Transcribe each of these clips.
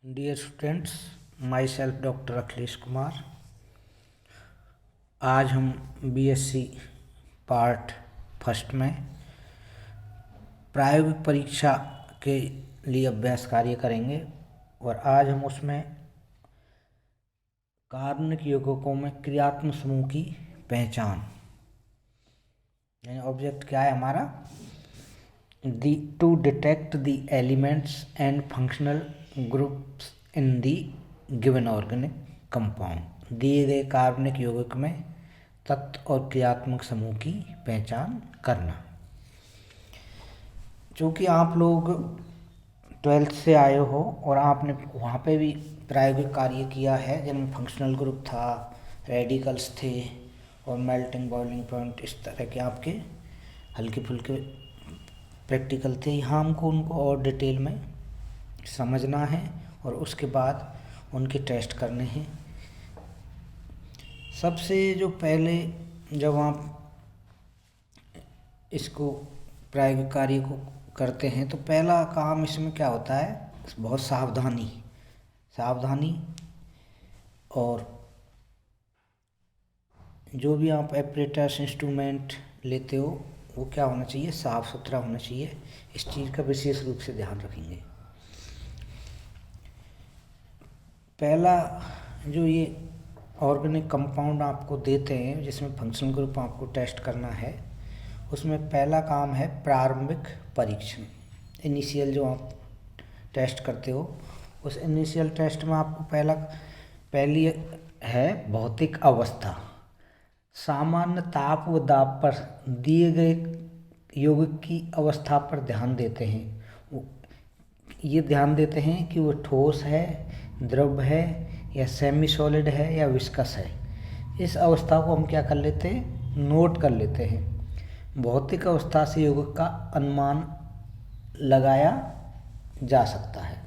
Dear students, myself doctor Akhilesh Kumar. आज हम BSc part first में प्रायोगिक परीक्षा के लिए अभ्यास कार्य करेंगे और आज हम उसमें कार्बनिक यौगिकों में क्रियात्मक समूह की पहचान, यानी ऑब्जेक्ट क्या है हमारा, to detect the elements and functional groups in the given organic compound. दिए गए कार्बनिक यौगिक में तत्व और क्रियात्मक समूह की पहचान करना। चूँकि आप लोग 12th से आए हो और आपने वहाँ पे भी प्रायोगिक कार्य किया है जिनमें फंक्शनल ग्रुप था, रेडिकल्स थे और मेल्टिंग बॉइलिंग पॉइंट, इस तरह के आपके हल्के फुल्के प्रैक्टिकल थे। यहाँ हमको उनको और डिटेल में समझना है और उसके बाद उनके टेस्ट करने हैं। सबसे जो पहले जब आप इसको प्रायोगिक कार्य को करते हैं तो पहला काम इसमें क्या होता है, बहुत सावधानी और जो भी आप एपरेटस इंस्ट्रूमेंट लेते हो वो क्या होना चाहिए, साफ़ सुथरा होना चाहिए। इस चीज़ का विशेष रूप से ध्यान रखेंगे। पहला जो ये ऑर्गेनिक कंपाउंड आपको देते हैं जिसमें फंक्शनल ग्रुप आपको टेस्ट करना है, उसमें पहला काम है प्रारंभिक परीक्षण। इनिशियल जो आप टेस्ट करते हो, उस इनिशियल टेस्ट में आपको पहली है भौतिक अवस्था। सामान्य ताप व दाब पर दिए गए यौगिक की अवस्था पर ध्यान देते हैं। ये ध्यान देते हैं कि वो ठोस है, द्रव है या सेमी सॉलिड है या विस्कस है। इस अवस्था को हम क्या कर लेते हैं, नोट कर लेते हैं। भौतिक अवस्था से यौगिक का अनुमान लगाया जा सकता है।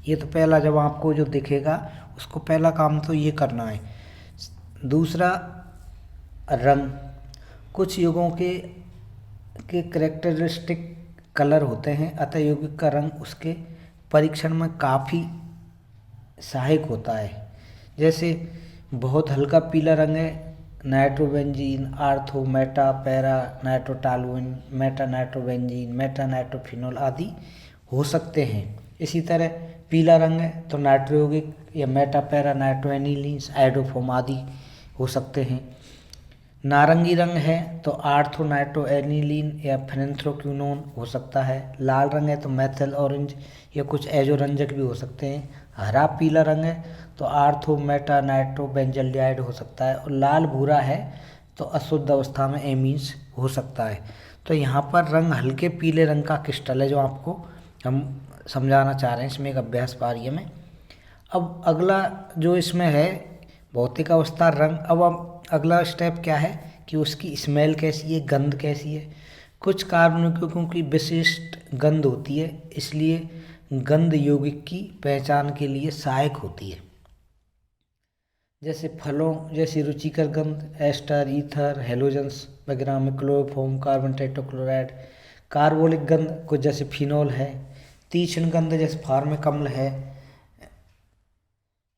ये तो पहला, जब आपको जो दिखेगा उसको पहला काम तो ये करना है। दूसरा, रंग। कुछ यौगिकों के कैरेक्टरिस्टिक कलर होते हैं, अतः यौगिक का रंग उसके परीक्षण में काफ़ी सहायक होता है। जैसे बहुत हल्का पीला रंग है, nitrobenzene, ortho, meta, para nitrotoluene, meta nitrobenzene, meta nitrophenol आदि हो सकते हैं। इसी तरह पीला रंग है तो नाइट्रो यौगिक या मेटा पैरा नाइट्रोएनिलीन्स, आइडोफोम आदि हो सकते हैं। नारंगी रंग है तो आर्थो नाइट्रोएनिलीन या फेनेंथ्रोक्विनोन हो सकता है। लाल रंग है तो मेथिल ऑरेंज या कुछ एजोरंजक भी हो सकते हैं। हरा पीला रंग है तो आर्थो मेटा नाइट्रो बेंजल्डिहाइड हो सकता है। और लाल भूरा है तो अशुद्ध अवस्था में एमीन्स हो सकता है। तो यहाँ पर रंग हल्के पीले रंग का क्रिस्टल है जो आपको हम समझाना चाह रहे हैं इसमें एक अभ्यास कार्य में। अब अगला जो इसमें है भौतिक अवस्था, रंग। अब अगला स्टेप क्या है कि उसकी स्मेल कैसी है, गंध कैसी है। कुछ कार्बनिक यौगिकों की विशिष्ट गंध होती है, इसलिए गंध यौगिक की पहचान के लिए सहायक होती है। जैसे फलों जैसी रुचिकर गंध, एस्टर, ईथर, हेलोजन्स वगैरह में क्लोरोफॉर्म, कार्बन टेट्राक्लोराइड। कार्बोलिक गंध कुछ जैसे फिनॉल है। तीक्ष्ण गंध जैसे फार्मिकम्ल है,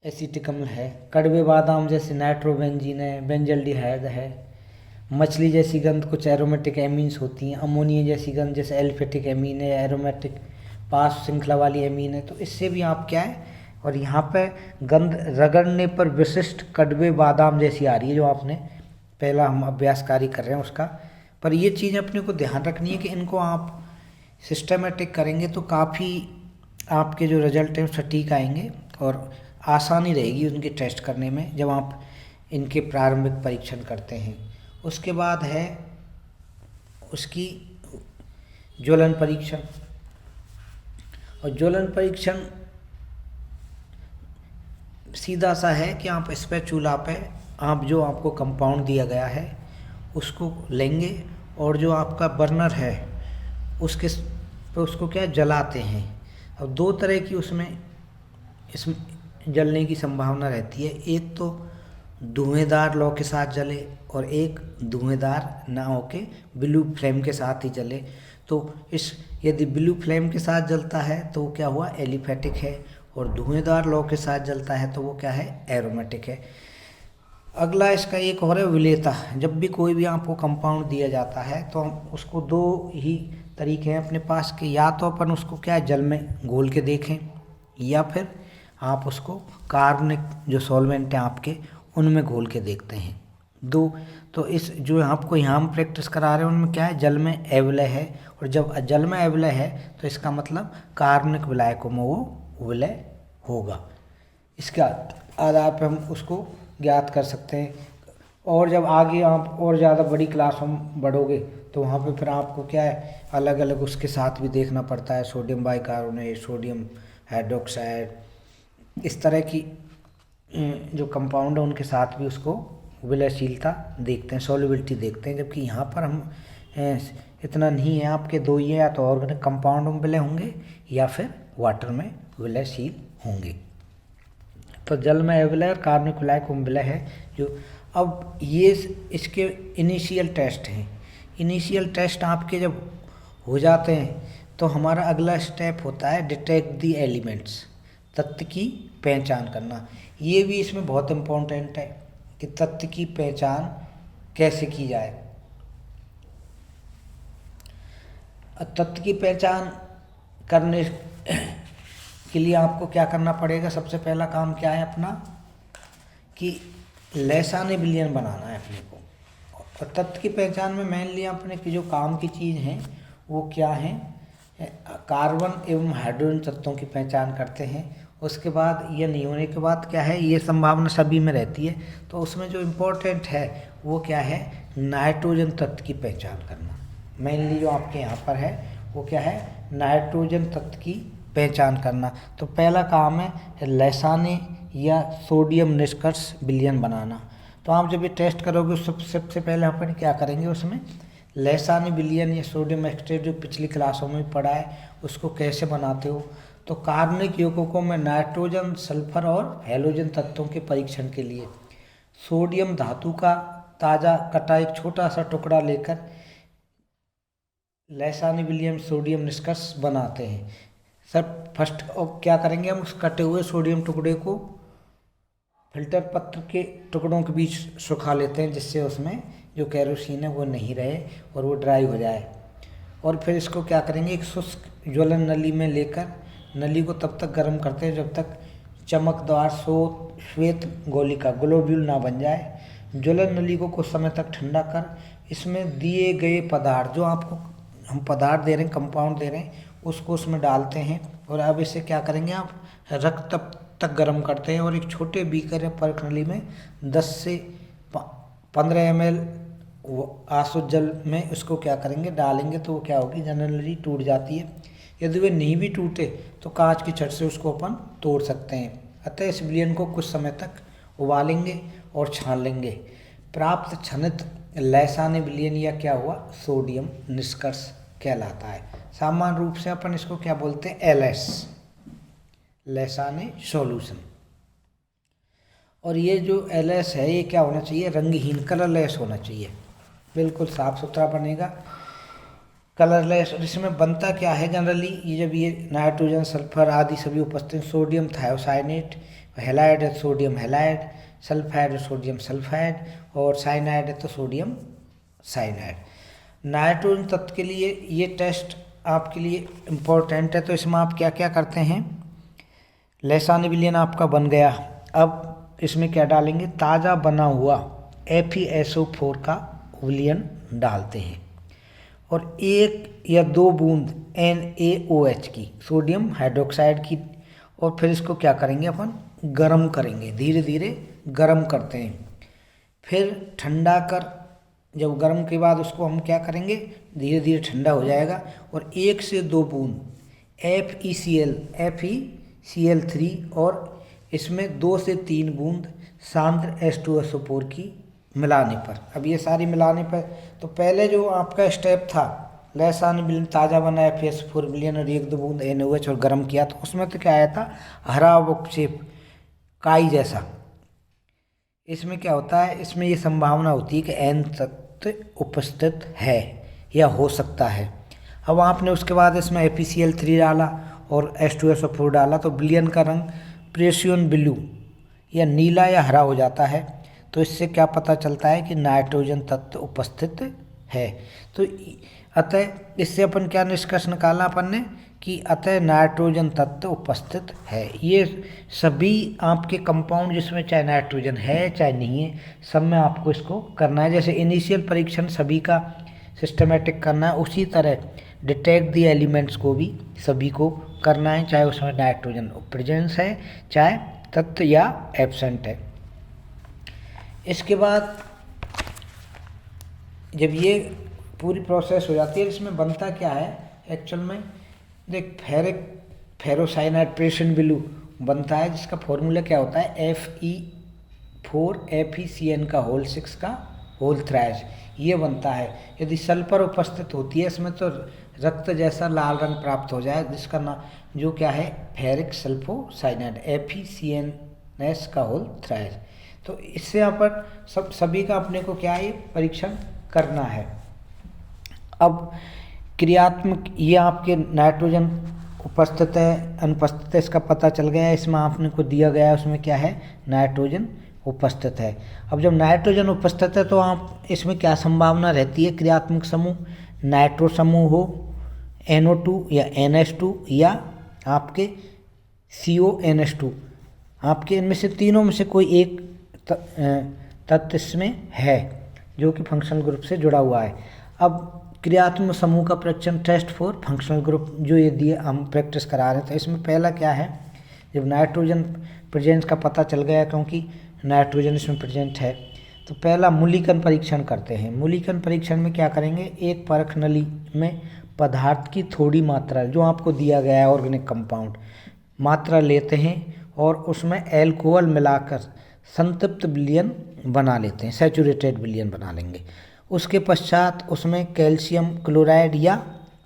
एसीटिकम्ल है। कड़वे बादाम जैसे नाइट्रोबेंजीन है, बेंजल्डिहाइड है। मछली जैसी गंध कुछ एरोमेटिक एमीन्स होती हैं। अमोनिया जैसी गंध जैसे एल्फेटिक एमीन है, एरोमेटिक पास श्रृंखला वाली एमीन है। तो इससे भी आप क्या है, और यहाँ पे गंध रगड़ने पर विशिष्ट कड़वे बादाम जैसी आ रही है जो आपने पहला हम अभ्यास कार्य कर रहे हैं उसका। पर ये चीज़ अपने को ध्यान रखनी है कि इनको आप सिस्टमेटिक करेंगे तो काफ़ी आपके जो रिजल्ट हैं सटीक आएंगे और आसानी रहेगी उनके टेस्ट करने में जब आप इनके प्रारंभिक परीक्षण करते हैं। उसके बाद है उसकी ज्वलन परीक्षण। और ज्वलन परीक्षण सीधा सा है कि आप स्पैचुला पे आप जो आपको कंपाउंड दिया गया है उसको लेंगे और जो आपका बर्नर है उसके पे उसको क्या जलाते हैं। अब दो तरह की उसमें जलने की संभावना रहती है। एक तो धुएंदार लौ के साथ जले और एक धुएंदार ना होके ब्लू फ्लेम के साथ ही जले। तो यदि ब्लू फ्लेम के साथ जलता है तो क्या हुआ, एलिफेटिक है, और धुएंधार लौ के साथ जलता है तो वो क्या है, एरोमेटिक है। अगला इसका एक और है विलेयता। जब भी कोई भी आपको कंपाउंड दिया जाता है तो हम उसको दो ही तरीके हैं अपने पास के, या तो अपन उसको क्या है जल में घोल के देखें, या फिर आप उसको कार्बनिक जो सॉल्वेंट हैं आपके उनमें घोल के देखते हैं। दो तो इस जो आपको यहाँ हम प्रैक्टिस करा रहे हैं उनमें क्या है, जल में अविलय है, और जब जल में अविलय है तो इसका मतलब कार्बनिक विलायकों में वो विलय होगा। इसके आधार पर हम उसको ज्ञात कर सकते हैं। और जब आगे आप और ज़्यादा बड़ी क्लास में बढ़ोगे तो वहाँ पे फिर आपको क्या है, अलग अलग उसके साथ भी देखना पड़ता है, सोडियम बाइकार्बोनेट, सोडियम हाइड्रोक्साइड, इस तरह की जो कंपाउंड है उनके साथ भी उसको विलयशीलता देखते हैं, सॉल्युबिलिटी देखते हैं। जबकि यहाँ पर हम इतना नहीं है, आपके दो ही है, या तो ऑर्गेनिक कंपाउंड में विलय होंगे या फिर वाटर में विलयशील होंगे। तो जल में अविलय और कार्बनिक विलायक में विलय है जो। अब ये इसके इनिशियल टेस्ट हैं। इनिशियल टेस्ट आपके जब हो जाते हैं तो हमारा अगला स्टेप होता है डिटेक्ट दी एलिमेंट्स, तत्व की पहचान करना। ये भी इसमें बहुत इम्पोर्टेंट है कि तत्व की पहचान कैसे की जाए। तत्व की पहचान करने के लिए आपको क्या करना पड़ेगा, सबसे पहला काम क्या है अपना, कि लैसाने विलयन बनाना है अपने को। और तत्व की पहचान में मेनली अपने की जो काम की चीज़ हैं वो क्या हैं, कार्बन एवं हाइड्रोजन तत्वों की पहचान करते हैं। उसके बाद ये नहीं होने के बाद क्या है, ये संभावना सभी में रहती है, तो उसमें जो इम्पोर्टेंट है वो क्या है, नाइट्रोजन तत्व की पहचान करना। मेनली जो आपके यहाँ पर है वो क्या है, नाइट्रोजन तत्व की पहचान करना। तो पहला काम है लैसाने या सोडियम निष्कर्ष विलयन बनाना। तो आप जब ये टेस्ट करोगे सबसे पहले अपन क्या करेंगे, उसमें लैसाने विलयन या सोडियम एक्सट्रेट जो पिछली क्लासों में पढ़ा है उसको कैसे बनाते हो। तो कार्बनिक यौगिकों में नाइट्रोजन, सल्फर और हैलोजन तत्वों के परीक्षण के लिए सोडियम धातु का ताज़ा कटा एक छोटा सा टुकड़ा लेकर लैसाने विलयन सोडियम निष्कर्ष बनाते हैं। सर फर्स्ट क्या करेंगे, हम उस कटे हुए सोडियम टुकड़े को फिल्टर पत्र के टुकड़ों के बीच सुखा लेते हैं, जिससे उसमें जो केरोसिन है वो नहीं रहे और वो ड्राई हो जाए। और फिर इसको क्या करेंगे, एक शुष्क ज्वलन नली में लेकर नली को तब तक गर्म करते हैं जब तक चमकदार श्वेत गोलिका ग्लोब्यूल ना बन जाए। ज्वलन नली को कुछ समय तक ठंडा कर इसमें दिए गए पदार्थ, जो आपको हम पदार्थ दे रहे हैं, कंपाउंड दे रहे हैं, उसको उसमें डालते हैं। और अब इसे क्या करेंगे, आप रक्त तक गर्म करते हैं और एक छोटे बीकर या परख नली में 10 से 15 ml आसुत जल में उसको क्या करेंगे, डालेंगे। तो वो क्या होगी, जनरली टूट जाती है। यदि वे नहीं भी टूटे तो कांच की छड़ से उसको अपन तोड़ सकते हैं। अतः इस विलयन को कुछ समय तक उबालेंगे और छान लेंगे। प्राप्त क्षणित लैसाने विलयन या क्या हुआ, सोडियम निष्कर्ष कहलाता है। सामान्य रूप से अपन इसको क्या बोलते हैं, LS, लैसाने सॉल्यूशन। और ये जो LS है ये क्या होना चाहिए, रंगहीन, कलरलेस होना चाहिए, बिल्कुल साफ सुथरा बनेगा, कलरलेस। और इसमें बनता क्या है जनरली, ये जब ये नाइट्रोजन, सल्फर आदि सभी उपस्थित, सोडियम थायोसाइनेट, हैलाइड है सोडियम हैलाइड, सल्फाइड है सोडियम सल्फाइड, और साइनाइड है तो सोडियम साइनाइड। नाइट्रोजन तत्व के लिए ये टेस्ट आपके लिए इम्पोर्टेंट है। तो इसमें आप क्या क्या करते हैं, लैसाने विलयन आपका बन गया। अब इसमें क्या डालेंगे, ताज़ा बना हुआ FeSO4 का विलयन डालते हैं और 1 या 2 बूंद NaOH की, सोडियम हाइड्रोक्साइड की, और फिर इसको क्या करेंगे, अपन गर्म करेंगे, धीरे धीरे गर्म करते हैं। फिर ठंडा कर, जब गर्म के बाद उसको हम क्या करेंगे, धीरे धीरे ठंडा हो जाएगा और 1 से 2 बूंद FeCl3 और इसमें 2 से 3 बूंद सांद्र H2SO4 की मिलाने पर। अब ये सारी मिलाने पर, तो पहले जो आपका स्टेप था, लैसाने विलयन ताज़ा बना FeSO4 विलयन और 1-2 बूंद NaOH और गर्म किया, तो उसमें तो क्या आया था, हरा अवक्षेप काई जैसा। इसमें क्या होता है, इसमें ये संभावना होती है कि N तत्व उपस्थित है या हो सकता है। अब आपने उसके बाद इसमें FeCl3 डाला और H2SO4 डाला तो विलयन का रंग प्रेसियन ब्लू या नीला या हरा हो जाता है। तो इससे क्या पता चलता है कि नाइट्रोजन तत्व उपस्थित है। तो अतः इससे अपन क्या निष्कर्ष निकाला अपन ने कि अतः नाइट्रोजन तत्व उपस्थित है। ये सभी आपके कंपाउंड जिसमें चाहे नाइट्रोजन है चाहे नहीं है, सब में आपको इसको करना है। जैसे इनिशियल परीक्षण सभी का सिस्टमेटिक करना है, उसी तरह डिटेक्ट द एलिमेंट्स को भी सभी को करना है, चाहे उसमें नाइट्रोजन प्रेजेंस है चाहे तत्व या एब्सेंट है। इसके बाद जब ये पूरी प्रोसेस हो जाती है, इसमें बनता क्या है एक्चुअल में, देख फेरोसाइनाइड प्रेसियन ब्लू बनता है, जिसका फॉर्मूला क्या होता है Fe4FeCN का होल 6 का होल थ्राइस, ये बनता है। यदि सल्फर उपस्थित होती है इसमें तो रक्त जैसा लाल रंग प्राप्त हो जाए, जिसका नाम जो क्या है फेरिक सल्फोसाइनाइड FeCNS का होल थ्राइस। तो इससे यहाँ पर सभी का अपने को क्या है परीक्षण करना है। अब क्रियात्मक, ये आपके नाइट्रोजन उपस्थित है अनुपस्थित है इसका पता चल गया है, इसमें आपने को दिया गया है उसमें क्या है नाइट्रोजन उपस्थित है। अब जब नाइट्रोजन उपस्थित है तो आप इसमें क्या संभावना रहती है, क्रियात्मक समूह नाइट्रो समूह हो, NO2 या NH2 या आपके CONH2, आपके इनमें से तीनों में से कोई एक तत्व इसमें है जो कि फंक्शनल ग्रुप से जुड़ा हुआ है। अब क्रियात्मक समूह का परीक्षण टेस्ट फॉर फंक्शनल ग्रुप जो ये दिए हम प्रैक्टिस करा रहे थे, इसमें पहला क्या है, जब नाइट्रोजन प्रेजेंस का पता चल गया क्योंकि नाइट्रोजन इसमें प्रेजेंट है, तो पहला मूल्यांकन परीक्षण करते हैं। मूल्यांकन परीक्षण में क्या करेंगे, एक परख नली में पदार्थ की थोड़ी मात्रा जो आपको दिया गया है ऑर्गेनिक कंपाउंड मात्रा लेते हैं और उसमें एल्कोहल मिलाकर संतृप्त विलयन बना लेते हैं, सैचुरेटेड विलयन बना लेंगे। उसके पश्चात उसमें कैल्शियम क्लोराइड या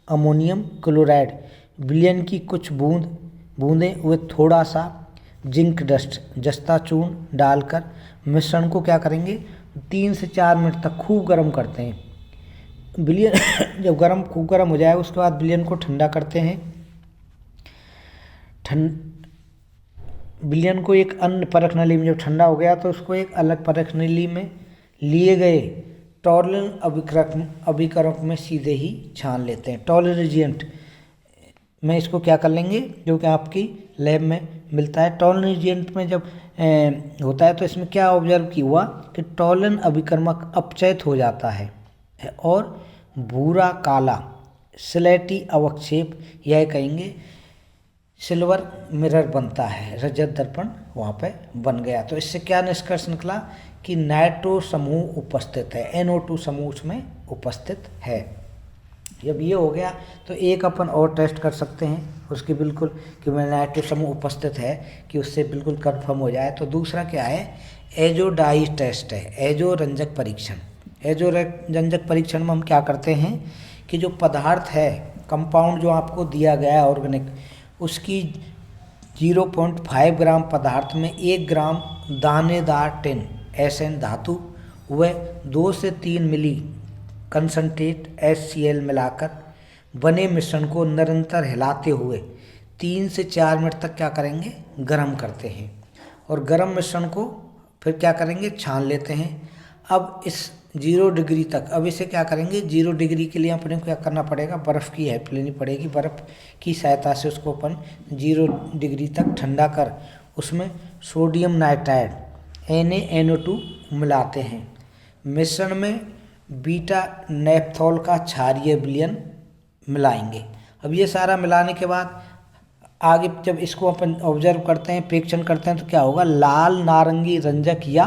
अमोनियम क्लोराइड विलयन की कुछ बूंदें व थोड़ा सा जिंक डस्ट जस्ता चूर्ण डालकर मिश्रण को क्या करेंगे 3 से 4 मिनट तक खूब गर्म करते हैं। विलयन जब खूब गर्म हो जाए उसके बाद विलयन को ठंडा करते हैं। विलयन को एक अन्य परख नली में जब ठंडा हो गया तो उसको एक अलग परख नली में लिए गए टॉलरेंट अभिकरक में सीधे ही छान लेते हैं। टॉलरेंट में इसको क्या कर लेंगे, जो कि आपकी लैब में मिलता है। टॉलरेंट में जब होता है तो इसमें क्या ऑब्जर्व किया हुआ कि टॉलन अभिकर्मक अपचयित हो जाता है और भूरा काला स्लेटी अवक्षेप यह कहेंगे सिल्वर मिरर बनता है, रजत दर्पण वहाँ पे बन गया। तो इससे क्या निष्कर्ष निकला कि नाइट्रो समूह उपस्थित है, NO2 समूह उसमें उपस्थित है। जब ये हो गया तो एक अपन और टेस्ट कर सकते हैं उसकी बिल्कुल कि मैं नाइट्रो समूह उपस्थित है कि उससे बिल्कुल कंफर्म हो जाए। तो दूसरा क्या है, एजोडाइज टेस्ट है, एजो रंजक परीक्षण। एजो रंजक परीक्षण में हम क्या करते हैं कि जो पदार्थ है कंपाउंड जो आपको दिया गया है ऑर्गेनिक, उसकी 0.5 ग्राम पदार्थ में 1 ग्राम दानेदार टिन SN धातु व 2 से 3 मिली कंसनट्रेट HCl मिलाकर बने मिश्रण को निरंतर हिलाते हुए 3 से 4 मिनट तक क्या करेंगे गर्म करते हैं और गर्म मिश्रण को फिर क्या करेंगे छान लेते हैं। अब इस 0 डिग्री तक, अब इसे क्या करेंगे 0 डिग्री के लिए अपने को क्या करना पड़ेगा, बर्फ़ की हेल्प लेनी पड़ेगी। बर्फ़ की सहायता से उसको अपन 0 डिग्री तक ठंडा कर उसमें सोडियम नाइट्राइड NaNO2 मिलाते हैं। मिश्रण में बीटा नेप्थॉल का क्षारीय विलयन मिलाएंगे। अब ये सारा मिलाने के बाद आगे जब इसको अपन ऑब्जर्व करते हैं, परीक्षण करते हैं, तो क्या होगा, लाल नारंगी रंजक या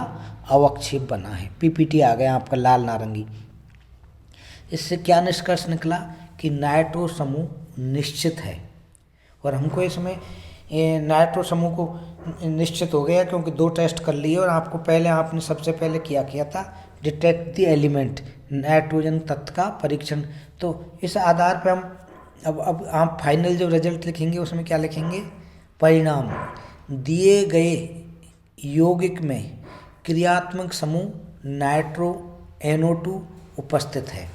अवक्षेप बना है। PPT आ गया आपका लाल नारंगी। इससे क्या निष्कर्ष निकला कि नाइट्रो समूह निश्चित है। और हमको इसमें नाइट्रो समूह को निश्चित हो गया क्योंकि 2 टेस्ट कर लिए और आपको आपने सबसे पहले किया था डिटेक्ट द एलिमेंट, नाइट्रोजन तत्व का परीक्षण। तो इस आधार पर हम अब आप फाइनल जो रिजल्ट लिखेंगे उसमें क्या लिखेंगे, परिणाम दिए गए यौगिक में क्रियात्मक समूह नाइट्रो NO2 उपस्थित है।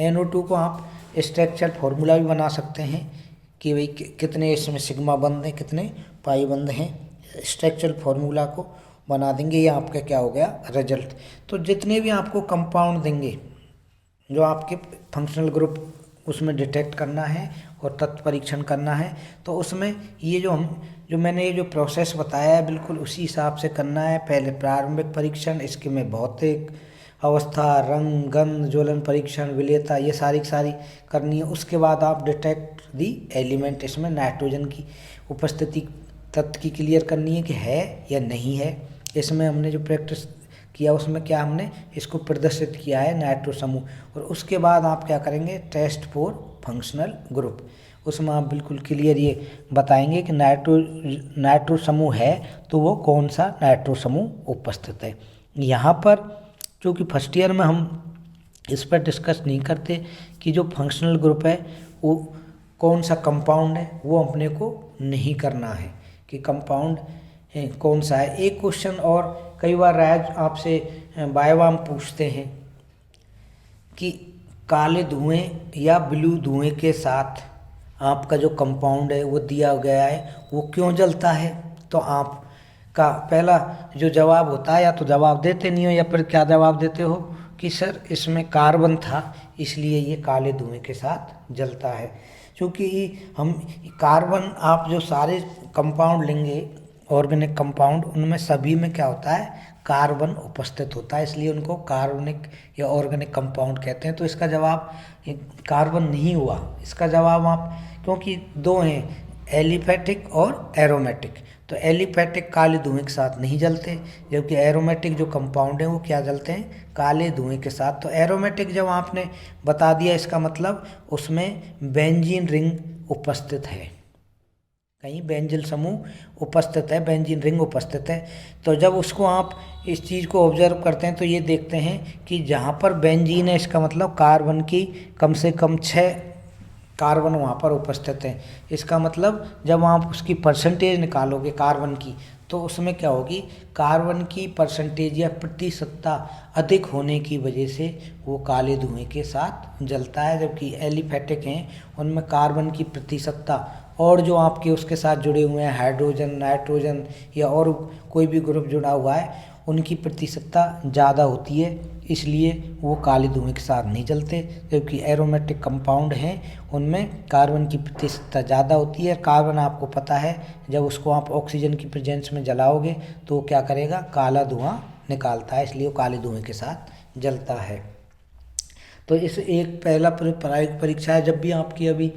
NO2 को आप स्ट्रक्चर फॉर्मूला भी बना सकते हैं कि भाई कितने इसमें सिग्मा बंद हैं, कितने पाई बंद हैं। स्ट्रक्चरल फॉर्मूला को बना देंगे, ये आपका क्या हो गया रिजल्ट। तो जितने भी आपको कंपाउंड देंगे जो आपके फंक्शनल ग्रुप उसमें डिटेक्ट करना है और तत्व परीक्षण करना है, तो उसमें ये जो मैंने ये जो प्रोसेस बताया है बिल्कुल उसी हिसाब से करना है। पहले प्रारंभिक परीक्षण, इसके में भौतिक अवस्था, रंग, गंध, ज्वलन परीक्षण, विलेयता, ये सारी करनी है। उसके बाद आप डिटेक्ट दी एलिमेंट, इसमें नाइट्रोजन की उपस्थिति तत्व की क्लियर करनी है कि है या नहीं है। इसमें हमने जो प्रैक्टिस किया उसमें क्या हमने इसको प्रदर्शित किया है नाइट्रो समूह। और उसके बाद आप क्या करेंगे टेस्ट फॉर फंक्शनल ग्रुप, उसमें आप बिल्कुल क्लियर ये बताएंगे कि नाइट्रो समूह है तो वो कौन सा नाइट्रो समूह उपस्थित है। यहाँ पर क्योंकि फर्स्ट ईयर में हम इस पर डिस्कस नहीं करते कि जो फंक्शनल ग्रुप है वो कौन सा कंपाउंड है, वो अपने को नहीं करना है कि कंपाउंड कौन सा है। एक क्वेश्चन और कई बार राज आपसे बायोवाम पूछते हैं कि काले धुएं या ब्लू धुएं के साथ आपका जो कंपाउंड है वो दिया गया है वो क्यों जलता है। तो आपका पहला जो जवाब होता है या तो जवाब देते नहीं हो या फिर क्या जवाब देते हो कि सर इसमें कार्बन था इसलिए ये काले धुएं के साथ जलता है। क्योंकि हम कार्बन आप जो सारे कंपाउंड लेंगे ऑर्गेनिक कंपाउंड उनमें सभी में क्या होता है कार्बन उपस्थित होता है, इसलिए उनको कार्बनिक या ऑर्गेनिक कंपाउंड कहते हैं। तो इसका जवाब कार्बन नहीं हुआ, इसका जवाब आप क्योंकि दो हैं एलिफेटिक और एरोमेटिक, तो एलिफेटिक काले धुएं के साथ नहीं जलते जबकि एरोमेटिक जो कंपाउंड है वो क्या जलते हैं काले धुएं के साथ। तो एरोमेटिक जब आपने बता दिया इसका मतलब उसमें बेंजीन रिंग उपस्थित है, कहीं बेंजिल समूह उपस्थित है, बेंजीन रिंग उपस्थित है। तो जब उसको आप इस चीज़ को ऑब्जर्व करते हैं तो ये देखते हैं कि जहाँ पर बेंजीन है इसका मतलब कार्बन की कम से कम 6 कार्बन वहाँ पर उपस्थित है। इसका मतलब जब आप उसकी परसेंटेज निकालोगे कार्बन की तो उसमें क्या होगी कार्बन की परसेंटेज या प्रतिशतता अधिक होने की वजह से वो काले धुएं के साथ जलता है। जबकि एलिफेटिक हैं उनमें कार्बन की प्रतिशतता और जो आपके उसके साथ जुड़े हुए हैं हाइड्रोजन, नाइट्रोजन या और कोई भी ग्रुप जुड़ा हुआ है उनकी प्रतिशतता ज़्यादा होती है, इसलिए वो काले धुएं के साथ नहीं जलते। जबकि एरोमेटिक कंपाउंड हैं उनमें कार्बन की प्रतिशतता ज़्यादा होती है। कार्बन आपको पता है जब उसको आप ऑक्सीजन की प्रेजेंस में जलाओगे तो वो क्या करेगा काला धुआं निकालता है, इसलिए वो काले धुएं के साथ जलता है। तो इस एक पहला प्रायोगिक परीक्षा है, जब भी आपकी अभी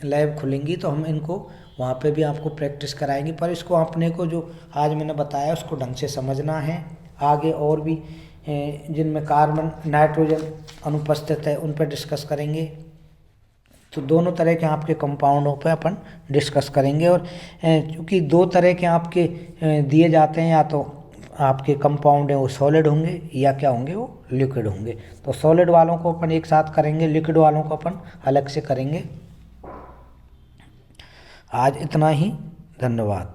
लैब खुलेंगी तो हम इनको वहाँ पे भी आपको प्रैक्टिस कराएंगे, पर इसको अपने को जो आज मैंने बताया उसको ढंग से समझना है। आगे और भी जिनमें कार्बन नाइट्रोजन अनुपस्थित है उन पर डिस्कस करेंगे। तो दोनों तरह के आपके कंपाउंडों पे अपन डिस्कस करेंगे। और क्योंकि दो तरह के आपके दिए जाते हैं, या तो आपके कंपाउंड हैं वो सॉलिड होंगे या क्या होंगे वो लिक्विड होंगे। तो सॉलिड वालों को अपन एक साथ करेंगे, लिक्विड वालों को अपन अलग से करेंगे। आज इतना ही, धन्यवाद।